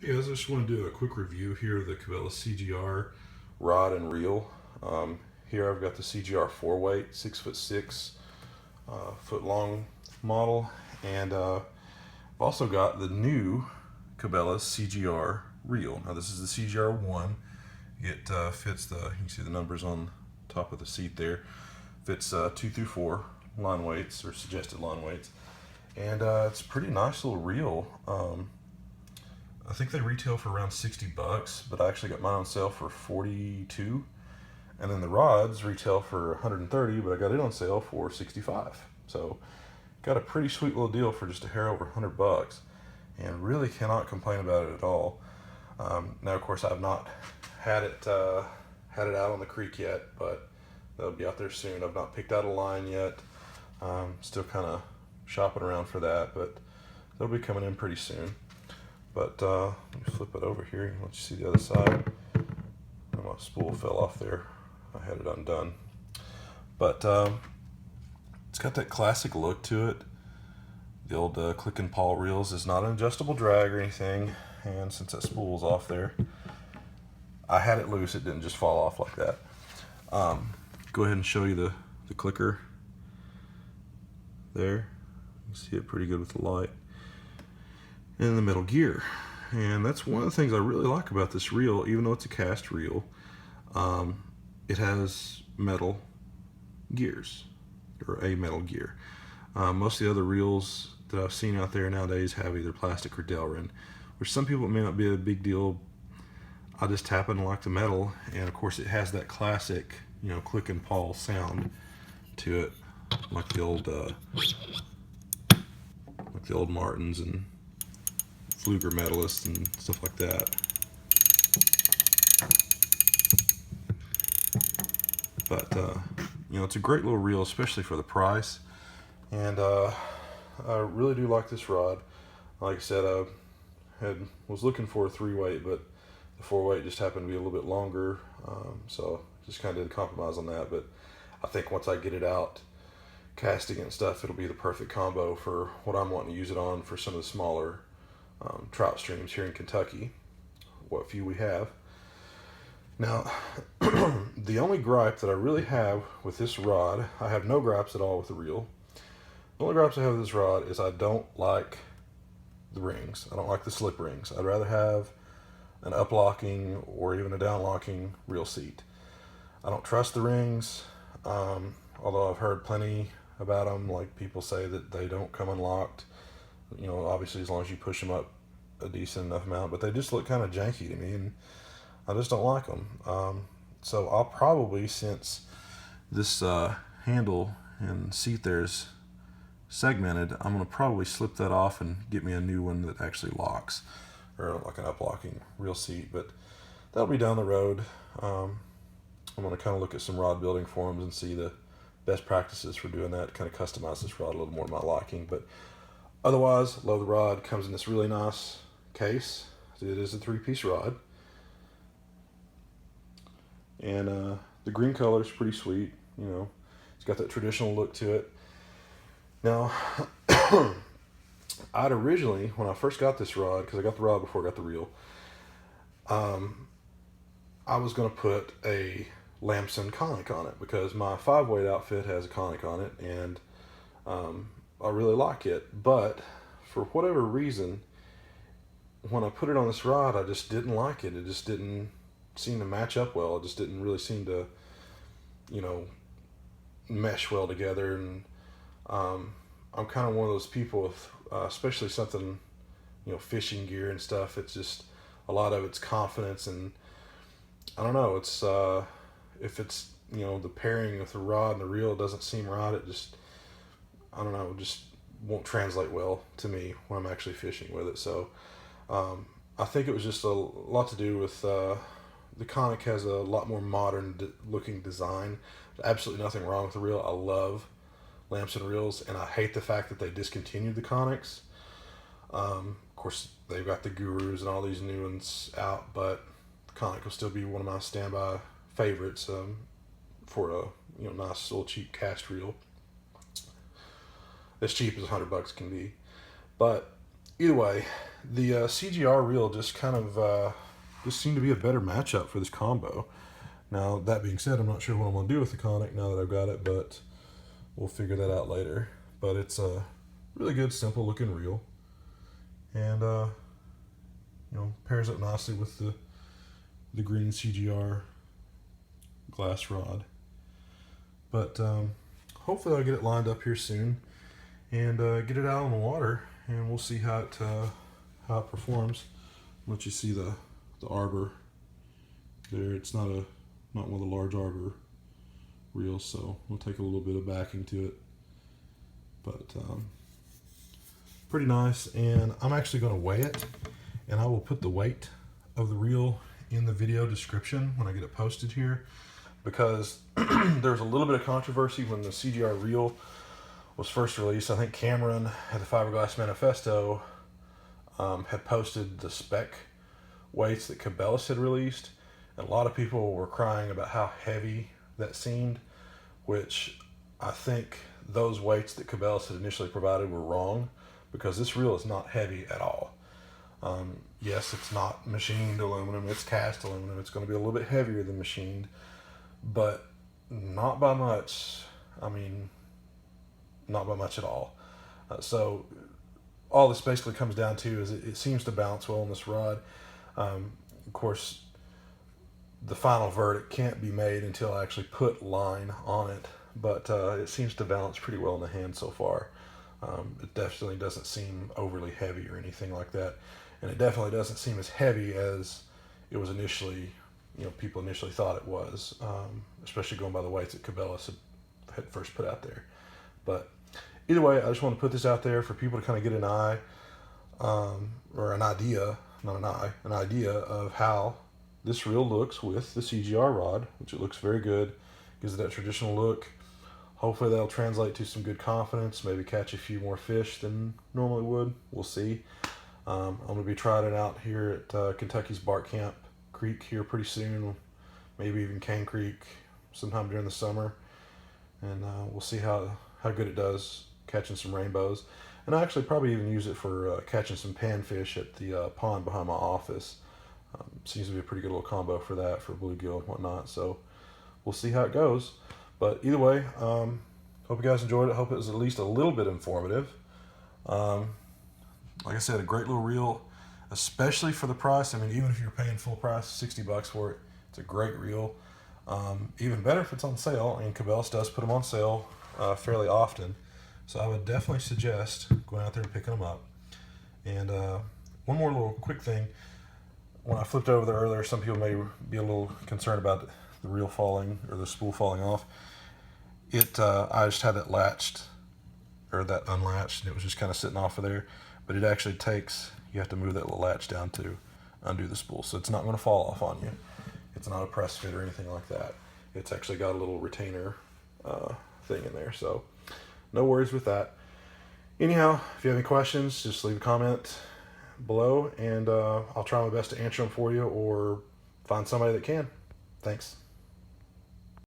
Hey guys, I just want to do a quick review here of the Cabela CGR rod and reel. Here I've got the CGR 4-weight, 6'6", foot long model, and I've also got the new Cabelas CGR reel. Now this is the CGR 1. It fits you can see the numbers on top of the seat there. Fits 2 through 4 line weights, or suggested line weights, and it's a pretty nice little reel. I think they retail for around 60 bucks, but I actually got mine on sale for 42. And then the rods retail for 130, but I got it on sale for 65. So got a pretty sweet little deal for just a hair over 100 bucks, and really cannot complain about it at all. Now of course I've not had it out on the creek yet, but they'll be out there soon. I've not picked out a line yet. Still kind of shopping around for that, but they'll be coming in pretty soon. But let me flip it over here and let you see the other side. And my spool fell off there. I had it undone. But it's got that classic look to it. The old click and pawl reels. Is not an adjustable drag or anything. And since that spool's off there, I had it loose. It didn't just fall off like that. Go ahead and show you the clicker there. You can see it pretty good with the light. In the metal gear, and that's one of the things I really like about this reel. Even though it's a cast reel, it has metal gears, or a metal gear. Most of the other reels that I've seen out there nowadays have either plastic or Delrin, which some people it may not be a big deal. I just happen to like the metal, and of course it has that classic, click and pawl sound to it, like the old Martins and Fluger medalists and stuff like that. But it's a great little reel, especially for the price. And I really do like this rod. Like I said, I was looking for a 3-weight, but the 4-weight just happened to be a little bit longer, so just kind of did a compromise on that. But I think once I get it out casting and stuff, it'll be the perfect combo for what I'm wanting to use it on for some of the smaller trout streams here in Kentucky, what few we have. Now, the only gripe that I really have with this rod, I have no gripes at all with the reel. The only gripes I have with this rod is I don't like the rings. I don't like the slip rings. I'd rather have an up-locking or even a down-locking reel seat. I don't trust the rings, although I've heard plenty about them. Like, people say that they don't come unlocked. Obviously as long as you push them up a decent enough amount, but they just look kind of janky to me, and I just don't like them. So I'll probably, since this handle and seat there's segmented, I'm going to probably slip that off and get me a new one that actually locks, or like an up-locking reel seat, but that'll be down the road. I'm going to kind of look at some rod building forums and see the best practices for doing that, kind of customize this rod a little more to my liking. But otherwise, love the rod. Comes in this really nice case. It is a 3-piece rod. And the green color is pretty sweet. It's got that traditional look to it. Now, I'd originally, when I first got this rod, because I got the rod before I got the reel, I was going to put a Lamson conic on it, because my 5-weight outfit has a conic on it, and I really like it. But for whatever reason, when I put it on this rod, I just didn't like it. It just didn't seem to match up well. It just didn't really seem to, mesh well together. And I'm kind of one of those people with, especially something, fishing gear and stuff. It's just, a lot of it's confidence, and I don't know. It's if it's the pairing with the rod and the reel doesn't seem right, it just, I don't know, just won't translate well to me when I'm actually fishing with it. So I think it was just a lot to do with the conic has a lot more modern looking design. There's absolutely nothing wrong with the reel. I love Lamson reels, and I hate the fact that they discontinued the conics. Of course, they've got the Gurus and all these new ones out, but the conic will still be one of my standby favorites for a nice little cheap cast reel. As cheap as 100 bucks can be. But either way, the CGR reel just kind of just seemed to be a better matchup for this combo. Now, that being said, I'm not sure what I'm going to do with the conic now that I've got it, but we'll figure that out later. But it's a really good, simple looking reel. And, pairs up nicely with the green CGR glass rod. But hopefully I'll get it lined up here soon and get it out on the water, and we'll see how it performs. I'll let you see the arbor there. It's not one of the large arbor reels, so we'll take a little bit of backing to it. But pretty nice, and I'm actually going to weigh it, and I will put the weight of the reel in the video description when I get it posted here, because there's a little bit of controversy when the CGR reel was first released. I think Cameron at the Fiberglass Manifesto had posted the spec weights that Cabelas had released, and a lot of people were crying about how heavy that seemed, which I think those weights that Cabelas had initially provided were wrong, because this reel is not heavy at all. Yes, it's not machined aluminum, it's cast aluminum. It's going to be a little bit heavier than machined, but not by much. I mean, not by much at all. So all this basically comes down to is it seems to balance well on this rod. Of course, the final verdict can't be made until I actually put line on it, but it seems to balance pretty well in the hand so far. It definitely doesn't seem overly heavy or anything like that, and it definitely doesn't seem as heavy as it was initially, people initially thought it was, especially going by the weights that Cabelas had first put out there. But either way, I just want to put this out there for people to kind of get an eye, or an idea, not an eye, an idea of how this reel looks with the CGR rod, which it looks very good, gives it that traditional look. Hopefully that'll translate to some good confidence, maybe catch a few more fish than normally would. We'll see. I'm going to be trying it out here at Kentucky's Bark Camp Creek here pretty soon, maybe even Cane Creek sometime during the summer, and we'll see how good it does catching some rainbows. And I actually probably even use it for catching some panfish at the pond behind my office. Seems to be a pretty good little combo for that, for bluegill and whatnot. So we'll see how it goes. But either way, hope you guys enjoyed it. Hope it was at least a little bit informative. Like I said, a great little reel, especially for the price. I mean, even if you're paying full price, $60 for it, it's a great reel. Even better if it's on sale. I mean, Cabelas does put them on sale fairly often. So I would definitely suggest going out there and picking them up. And one more little quick thing. When I flipped over there earlier, some people may be a little concerned about the reel falling or the spool falling off. I just had it latched, or that unlatched, and it was just kind of sitting off of there. But it actually takes, you have to move that little latch down to undo the spool. So it's not going to fall off on you. It's not a press fit or anything like that. It's actually got a little retainer thing in there. So no worries with that. Anyhow, if you have any questions, just leave a comment below, and I'll try my best to answer them for you or find somebody that can. Thanks.